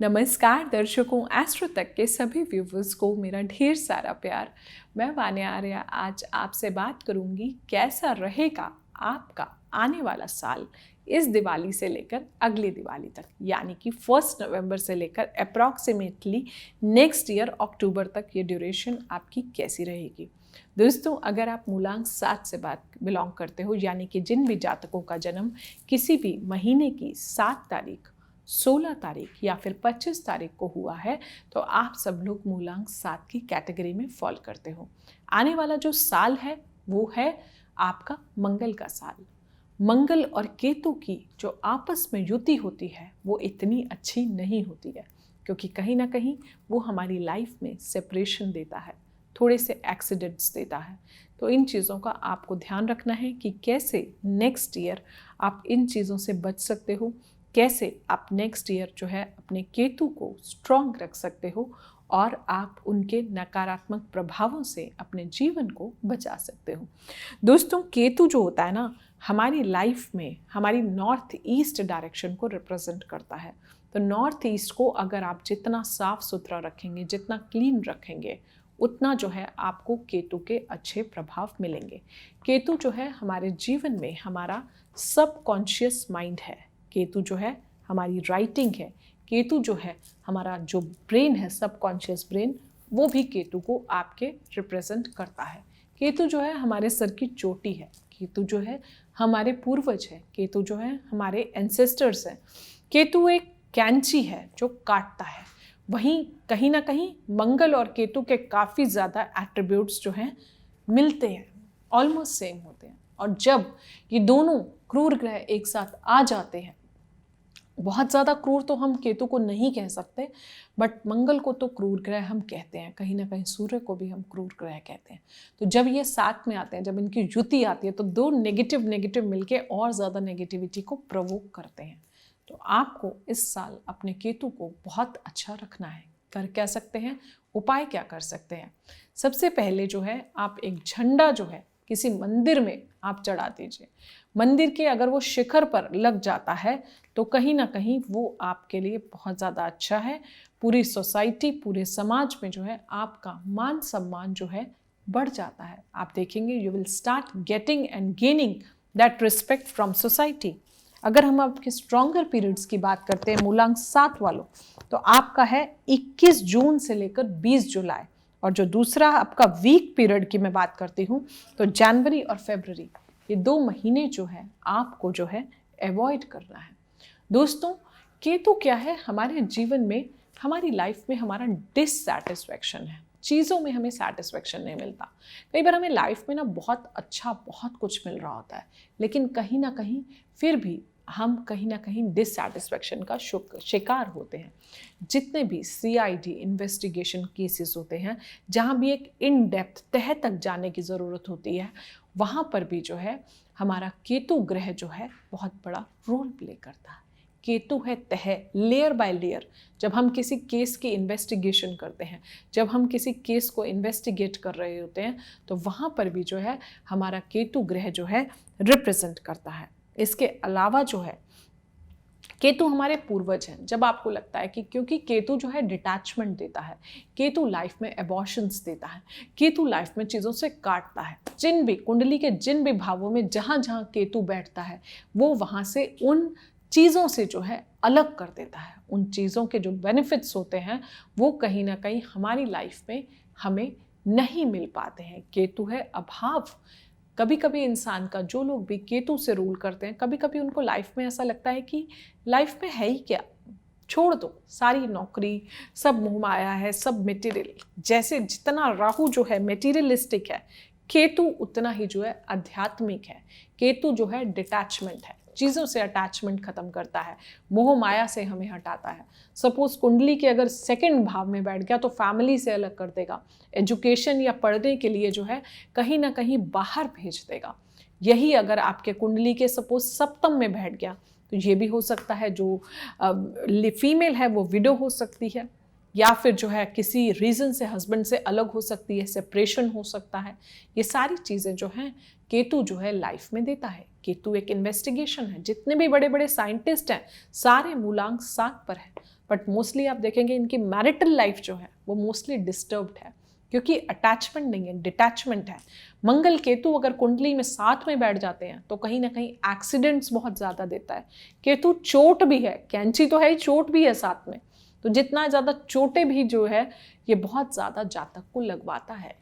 नमस्कार दर्शकों, एस्ट्रो तक के सभी व्यूवर्स को मेरा ढेर सारा प्यार। मैं वान्या आर्या आज आपसे बात करूंगी कैसा रहेगा आपका आने वाला साल इस दिवाली से लेकर अगली दिवाली तक, यानी कि 1 नवंबर से लेकर अप्रॉक्सीमेटली नेक्स्ट ईयर अक्टूबर तक ये ड्यूरेशन आपकी कैसी रहेगी। दोस्तों, अगर आप मूलांक 7 से बिलोंग करते हो, यानी कि जिन भी जातकों का जन्म किसी भी महीने की 7 तारीख, 16 तारीख या फिर 25 तारीख को हुआ है, तो आप सब लोग मूलांक 7 की कैटेगरी में फॉल करते हो। आने वाला जो साल है वो है आपका मंगल का साल। मंगल और केतु की जो आपस में युति होती है वो इतनी अच्छी नहीं होती है, क्योंकि कहीं ना कहीं वो हमारी लाइफ में सेपरेशन देता है, थोड़े से एक्सीडेंट्स देता है। तो इन चीज़ों का आपको ध्यान रखना है कि कैसे नेक्स्ट ईयर आप इन चीज़ों से बच सकते हो, कैसे आप नेक्स्ट ईयर जो है अपने केतु को स्ट्रॉन्ग रख सकते हो और आप उनके नकारात्मक प्रभावों से अपने जीवन को बचा सकते हो। दोस्तों, केतु जो होता है ना, हमारी लाइफ में हमारी नॉर्थ ईस्ट डायरेक्शन को रिप्रेजेंट करता है। तो नॉर्थ ईस्ट को अगर आप जितना साफ सुथरा रखेंगे, जितना क्लीन रखेंगे, उतना जो है आपको केतु के अच्छे प्रभाव मिलेंगे। केतु जो है हमारे जीवन में हमारा सबकॉन्शियस माइंड है। केतु जो है हमारी राइटिंग है। केतु जो है हमारा जो ब्रेन है, सबकॉन्शियस ब्रेन, वो भी केतु को आपके रिप्रेजेंट करता है। केतु जो है हमारे सर की चोटी है। केतु जो है हमारे पूर्वज है। केतु जो है हमारे एंसेस्टर्स हैं। केतु एक कैंची है जो काटता है। वहीं कहीं ना कहीं मंगल और केतु के काफ़ी ज़्यादा एट्रीब्यूट्स जो हैं मिलते हैं, ऑलमोस्ट सेम होते हैं। और जब ये दोनों क्रूर ग्रह एक साथ आ जाते हैं, बहुत ज़्यादा क्रूर तो हम केतु को नहीं कह सकते, बट मंगल को तो क्रूर ग्रह हम कहते हैं, कहीं ना कहीं सूर्य को भी हम क्रूर ग्रह कहते हैं। तो जब ये साथ में आते हैं, जब इनकी युति आती है, तो दो नेगेटिव मिलके और ज़्यादा नेगेटिविटी को प्रवोक करते हैं। तो आपको इस साल अपने केतु को बहुत अच्छा रखना है। कर क्या सकते हैं, उपाय क्या कर सकते हैं? सबसे पहले जो है आप एक झंडा जो है किसी मंदिर में आप चढ़ा दीजिए। मंदिर के अगर वो शिखर पर लग जाता है तो कहीं ना कहीं वो आपके लिए बहुत ज़्यादा अच्छा है। पूरी सोसाइटी, पूरे समाज में जो है आपका मान सम्मान जो है बढ़ जाता है। आप देखेंगे you will start getting and gaining that respect from society. अगर हम आपके स्ट्रॉन्गर पीरियड्स की बात करते हैं मूलांक 7 वालों, तो आपका है 21 जून से लेकर 20 जुलाई। और जो दूसरा आपका वीक पीरियड की मैं बात करती हूँ, तो जनवरी और फरवरी, ये 2 महीने जो है आपको जो है अवॉइड करना है। दोस्तों, केतु क्या है हमारे जीवन में, हमारी लाइफ में हमारा डिससैटिस्फैक्शन है। चीज़ों में हमें सेटिस्फैक्शन नहीं मिलता। कई बार हमें लाइफ में ना बहुत अच्छा, बहुत कुछ मिल रहा होता है, लेकिन कहीं ना कहीं फिर भी हम कहीं ना कहीं डिससैटिस्फैक्शन का शिकार होते हैं। जितने भी CID इन्वेस्टिगेशन केसेस होते हैं, जहाँ भी एक इन डेप्थ तह तक जाने की ज़रूरत होती है, वहाँ पर भी जो है हमारा केतु ग्रह जो है बहुत बड़ा रोल प्ले करता है। केतु है तह, लेयर बाय लेयर। जब हम किसी केस की इन्वेस्टिगेशन करते हैं, जब हम किसी केस को इन्वेस्टिगेट कर रहे होते हैं, तो वहाँ पर भी जो है हमारा केतु ग्रह जो है रिप्रेजेंट करता है। इसके अलावा जो है केतु हमारे पूर्वज हैं। जब आपको लगता है कि क्योंकि केतु जो है डिटैचमेंट देता है, केतु लाइफ में एबॉर्शंस देता है, केतु लाइफ में चीज़ों से काटता है। जिन भी कुंडली के जिन भी भावों में जहाँ जहाँ केतु बैठता है, वो वहाँ से उन चीज़ों से जो है अलग कर देता है। उन चीज़ों के जो बेनिफिट्स होते हैं वो कहीं ना कहीं हमारी लाइफ में हमें नहीं मिल पाते हैं। केतु है अभाव। कभी कभी इंसान का, जो लोग भी केतु से रूल करते हैं, कभी कभी उनको लाइफ में ऐसा लगता है कि लाइफ में है ही क्या, छोड़ दो, सारी नौकरी, सब मोह माया है, सब मटेरियल। जैसे जितना राहु जो है मटेरियलिस्टिक है, केतु उतना ही जो है आध्यात्मिक है। केतु जो है डिटैचमेंट है, चीज़ों से अटैचमेंट खत्म करता है, मोह माया से हमें हटाता है। सपोज कुंडली के अगर 2nd भाव में बैठ गया तो फैमिली से अलग कर देगा, एजुकेशन या पढ़ने के लिए जो है कहीं ना कहीं बाहर भेज देगा। यही अगर आपके कुंडली के सपोज 7th में बैठ गया तो ये भी हो सकता है, जो फीमेल है वो विडो हो सकती है, या फिर जो है किसी रीज़न से हस्बैंड से अलग हो सकती है, सेपरेशन हो सकता है। ये सारी चीज़ें जो हैं केतु जो है लाइफ में देता है। केतु एक इन्वेस्टिगेशन है। जितने भी बड़े बड़े साइंटिस्ट हैं सारे मूलांक 7 पर है, बट मोस्टली आप देखेंगे इनकी मैरिटल लाइफ जो है वो मोस्टली डिस्टर्ब्ड है, क्योंकि अटैचमेंट नहीं है, डिटैचमेंट है। मंगल केतु अगर कुंडली में साथ में बैठ जाते हैं तो कहीं ना कहीं एक्सीडेंट्स बहुत ज़्यादा देता है। केतु चोट भी है, कैंची तो है ही, चोट भी है साथ में, तो जितना ज़्यादा चोटें भी जो है ये बहुत ज़्यादा जातक को लगवाता है।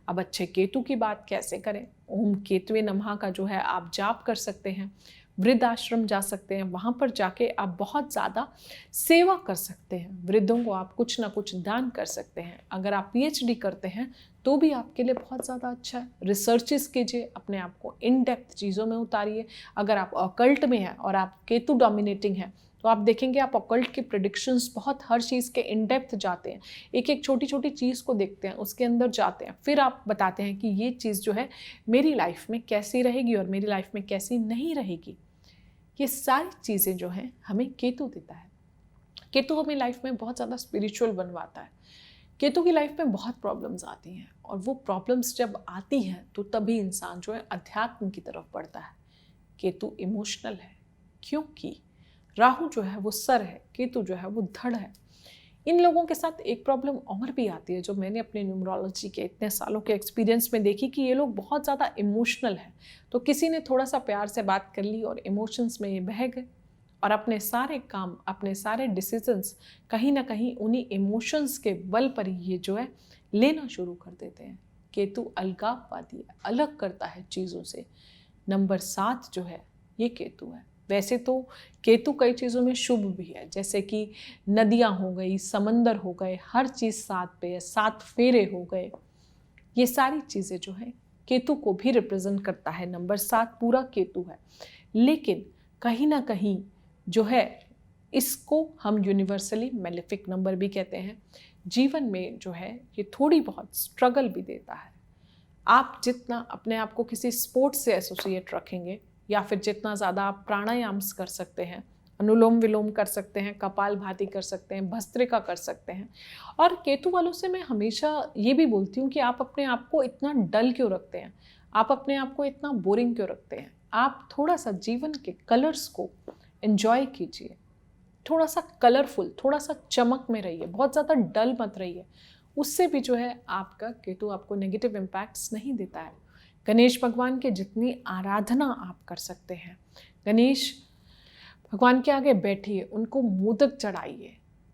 अब अच्छे केतु की बात कैसे करें? ओम केतुवे नमः का जो है आप जाप कर सकते हैं, वृद्ध आश्रम जा सकते हैं, वहाँ पर जाके आप बहुत ज़्यादा सेवा कर सकते हैं, वृद्धों को आप कुछ ना कुछ दान कर सकते हैं। अगर आप पीएचडी करते हैं तो भी आपके लिए बहुत ज़्यादा अच्छा है। रिसर्चेस कीजिए, अपने आप को इन डेप्थ चीज़ों में उतारिए। अगर आप ऑकल्ट में हैं और आप केतु डोमिनेटिंग हैं तो आप देखेंगे आप ऑकल्ट की प्रेडिक्शंस बहुत हर चीज़ के इन डेप्थ जाते हैं, एक एक छोटी छोटी चीज़ को देखते हैं, उसके अंदर जाते हैं, फिर आप बताते हैं कि ये चीज़ जो है मेरी लाइफ में कैसी रहेगी और मेरी लाइफ में कैसी नहीं रहेगी। ये सारी चीज़ें जो हैं हमें केतु देता है। केतु हमें लाइफ में बहुत ज़्यादा स्पिरिचुअल बनवाता है। केतु की लाइफ में बहुत प्रॉब्लम्स आती हैं और वो प्रॉब्लम्स जब आती हैं तो तभी इंसान जो है अध्यात्म की तरफ बढ़ता है। केतु इमोशनल है, क्योंकि राहु जो है वो सर है, केतु जो है वो धड़ है। इन लोगों के साथ एक प्रॉब्लम और भी आती है जो मैंने अपने न्यूमरोलॉजी के इतने सालों के एक्सपीरियंस में देखी, कि ये लोग बहुत ज़्यादा इमोशनल है। तो किसी ने थोड़ा सा प्यार से बात कर ली और इमोशंस में ये बह गए और अपने सारे काम, अपने सारे डिसीजंस कहीं ना कहीं उन्हीं इमोशंस के बल पर ही ये जो है लेना शुरू कर देते हैं। केतु अलगाववादी है, अलग करता है चीज़ों से। नंबर 7 जो है ये केतु है। वैसे तो केतु कई चीज़ों में शुभ भी है, जैसे कि नदियाँ हो गई, समंदर हो गए, हर चीज़ 7 पे है, 7 फेरे हो गए, ये सारी चीज़ें जो है केतु को भी रिप्रेजेंट करता है। नंबर 7 पूरा केतु है, लेकिन कहीं ना कहीं जो है इसको हम यूनिवर्सली मेलेफिक नंबर भी कहते हैं। जीवन में जो है ये थोड़ी बहुत स्ट्रगल भी देता है। आप जितना अपने आप को किसी स्पोर्ट्स से एसोसिएट रखेंगे या फिर जितना ज़्यादा आप प्राणायाम कर सकते हैं, अनुलोम विलोम कर सकते हैं, कपाल भाती कर सकते हैं, भस्त्रिका कर सकते हैं। और केतु वालों से मैं हमेशा ये भी बोलती हूँ कि आप अपने आप को इतना डल क्यों रखते हैं, आप अपने आप को इतना बोरिंग क्यों रखते हैं। आप थोड़ा सा जीवन के कलर्स को एंजॉय कीजिए, थोड़ा सा कलरफुल, थोड़ा सा चमक में रहिए, बहुत ज़्यादा डल मत रहिए। उससे भी जो है आपका केतु आपको नेगेटिव इम्पैक्ट्स नहीं देता है। गणेश भगवान के जितनी आराधना आप कर सकते हैं, गणेश भगवान के आगे बैठिए, उनको मोदक चढ़ाइए।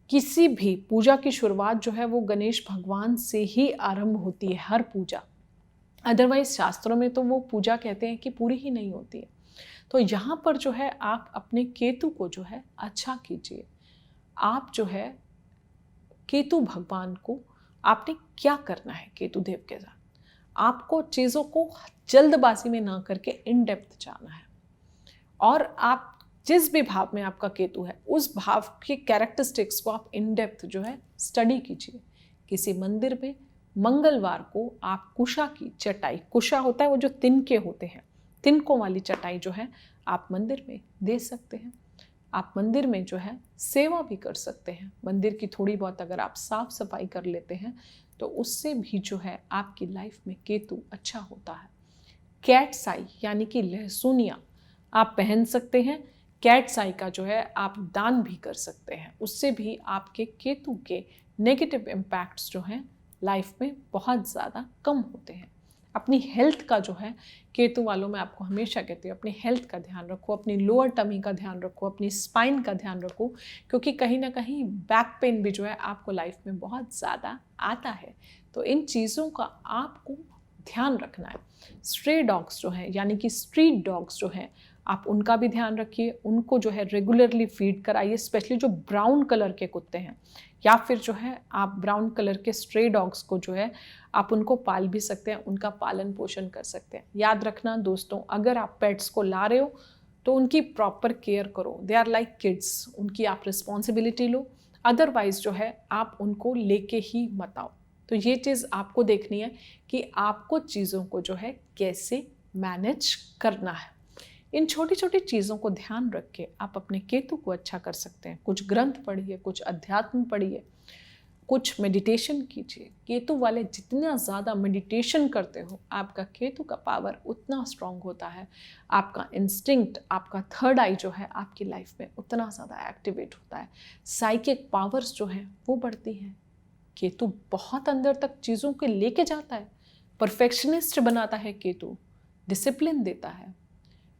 किसी भी पूजा की शुरुआत जो है वो गणेश भगवान से ही आरंभ होती है, हर पूजा। अदरवाइज शास्त्रों में तो वो पूजा कहते हैं कि पूरी ही नहीं होती है। तो यहाँ पर जो है आप अपने केतु को जो है अच्छा कीजिए। आप जो है केतु भगवान को आपने क्या करना है केतु देव के साथ, आपको चीज़ों को जल्दबाजी में ना करके इन डेप्थ जाना है। और आप जिस भी भाव में आपका केतु है उस भाव के कैरेक्टरिस्टिक्स को आप इन डेप्थ जो है स्टडी कीजिए। किसी मंदिर में मंगलवार को आप कुशा की चटाई, कुशा होता है वो जो तिनके होते हैं, तिनकों वाली चटाई जो है आप मंदिर में दे सकते हैं। आप मंदिर में जो है सेवा भी कर सकते हैं। मंदिर की थोड़ी बहुत अगर आप साफ सफाई कर लेते हैं तो उससे भी जो है आपकी लाइफ में केतु अच्छा होता है। कैट्स आई यानी कि लहसुनिया आप पहन सकते हैं। कैट्स आई का जो है आप दान भी कर सकते हैं, उससे भी आपके केतु के नेगेटिव इम्पैक्ट्स जो हैं लाइफ में बहुत ज़्यादा कम होते हैं। अपनी हेल्थ का जो है केतु वालों में आपको हमेशा कहती हूँ अपनी हेल्थ का ध्यान रखो, अपनी लोअर टमी का ध्यान रखो, अपनी स्पाइन का ध्यान रखो, क्योंकि कहीं ना कहीं बैक पेन भी जो है आपको लाइफ में बहुत ज़्यादा आता है। तो इन चीज़ों का आपको ध्यान रखना है। स्ट्रे डॉग्स जो हैं यानी कि स्ट्रीट डॉग्स जो हैं आप उनका भी ध्यान रखिए, उनको जो है रेगुलरली फीड कराइए, स्पेशली जो ब्राउन कलर के कुत्ते हैं या फिर जो है आप ब्राउन कलर के स्ट्रे डॉग्स को जो है आप उनको पाल भी सकते हैं, उनका पालन पोषण कर सकते हैं। याद रखना दोस्तों, अगर आप पेट्स को ला रहे हो तो उनकी प्रॉपर केयर करो। दे आर लाइक किड्स, उनकी आप रिस्पॉन्सिबिलिटी लो, अदरवाइज जो है आप उनको लेके ही मत आओ। तो ये चीज़ आपको देखनी है कि आपको चीज़ों को जो है कैसे मैनेज करना है। इन छोटी छोटी चीज़ों को ध्यान रख के आप अपने केतु को अच्छा कर सकते हैं। कुछ ग्रंथ पढ़िए, कुछ अध्यात्म पढ़िए, कुछ मेडिटेशन कीजिए। केतु वाले जितना ज़्यादा मेडिटेशन करते हो, आपका केतु का पावर उतना स्ट्रांग होता है। आपका इंस्टिंक्ट, आपका थर्ड आई जो है आपकी लाइफ में उतना ज़्यादा एक्टिवेट होता है। साइकिक पावर्स जो हैं वो बढ़ती हैं। केतु बहुत अंदर तक चीज़ों को लेके जाता है, परफेक्शनिस्ट बनाता है केतु, डिसिप्लिन देता है।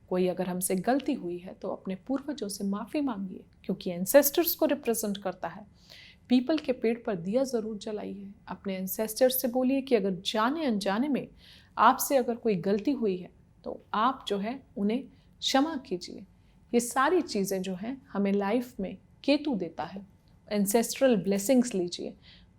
कोई अगर हमसे गलती हुई है तो अपने पूर्वजों से माफ़ी मांगिए, क्योंकि एंसेस्टर्स को रिप्रेजेंट करता है। पीपल के पेड़ पर दिया ज़रूर जलाइए। अपने एंसेस्टर्स से बोलिए कि अगर जाने अनजाने में आपसे अगर कोई गलती हुई है तो आप जो है उन्हें क्षमा कीजिए। ये सारी चीज़ें जो हैं हमें लाइफ में केतु देता है। एंसेस्ट्रल ब्लेसिंग्स लीजिए,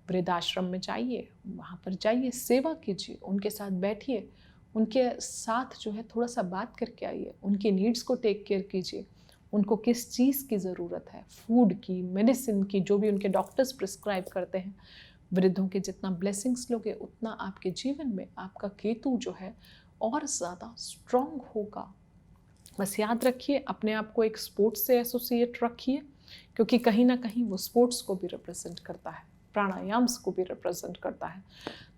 वृद्धाश्रम में जाइए, वहाँ पर जाइए, सेवा कीजिए, उनके साथ बैठिए, उनके साथ जो है थोड़ा सा बात करके आइए, उनके नीड्स को टेक केयर कीजिए। उनको किस चीज़ की ज़रूरत है, फूड की, मेडिसिन की, जो भी उनके डॉक्टर्स प्रिस्क्राइब करते हैं। वृद्धों के जितना ब्लेसिंग्स लोगे उतना आपके जीवन में आपका केतु जो है और ज़्यादा स्ट्रॉन्ग होगा। बस याद रखिए, अपने आप को एक स्पोर्ट्स से एसोसिएट रखिए, क्योंकि कहीं ना कहीं वो स्पोर्ट्स को भी रिप्रेजेंट करता है, प्राणायाम्स को भी रिप्रेजेंट करता है।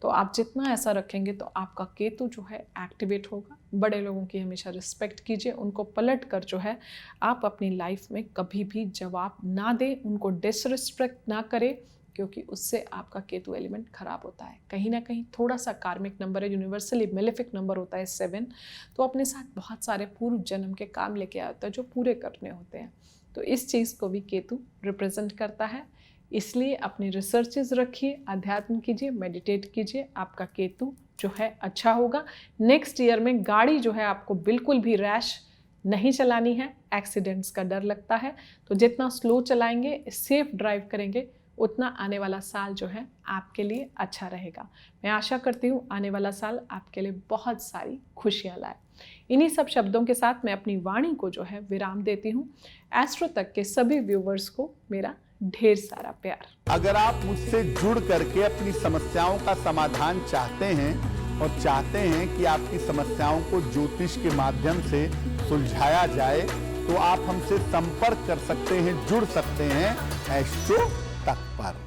तो आप जितना ऐसा रखेंगे तो आपका केतु जो है एक्टिवेट होगा। बड़े लोगों की हमेशा रिस्पेक्ट कीजिए, उनको पलट कर जो है आप अपनी लाइफ में कभी भी जवाब ना दें, उनको डिसरिस्पेक्ट ना करें, क्योंकि उससे आपका केतु एलिमेंट खराब होता है। कहीं ना कहीं थोड़ा सा कार्मिक नंबर है, यूनिवर्सली मेलेफिक नंबर होता है 7, तो अपने साथ बहुत सारे पूर्व जन्म के काम लेके आता है जो पूरे करने होते हैं। तो इस चीज़ को भी केतु रिप्रेजेंट करता है। इसलिए अपनी रिसर्चेस रखिए, अध्यात्म कीजिए, मेडिटेट कीजिए, आपका केतु जो है अच्छा होगा। नेक्स्ट ईयर में गाड़ी जो है आपको बिल्कुल भी रैश नहीं चलानी है, एक्सीडेंट्स का डर लगता है, तो जितना स्लो चलाएंगे, सेफ ड्राइव करेंगे, उतना आने वाला साल जो है आपके लिए अच्छा रहेगा। मैं आशा करती हूँ आने वाला साल आपके लिए बहुत सारी खुशियाँ लाए। इन्हीं सब शब्दों के साथ मैं अपनी वाणी को जो है विराम देती हूँ। एस्ट्रो तक के सभी व्यूवर्स को मेरा ढेर सारा प्यार। अगर आप मुझसे जुड़ करके अपनी समस्याओं का समाधान चाहते हैं और चाहते हैं कि आपकी समस्याओं को ज्योतिष के माध्यम से सुलझाया जाए, तो आप हमसे संपर्क कर सकते हैं, जुड़ सकते हैं एस्ट्रो तक पर।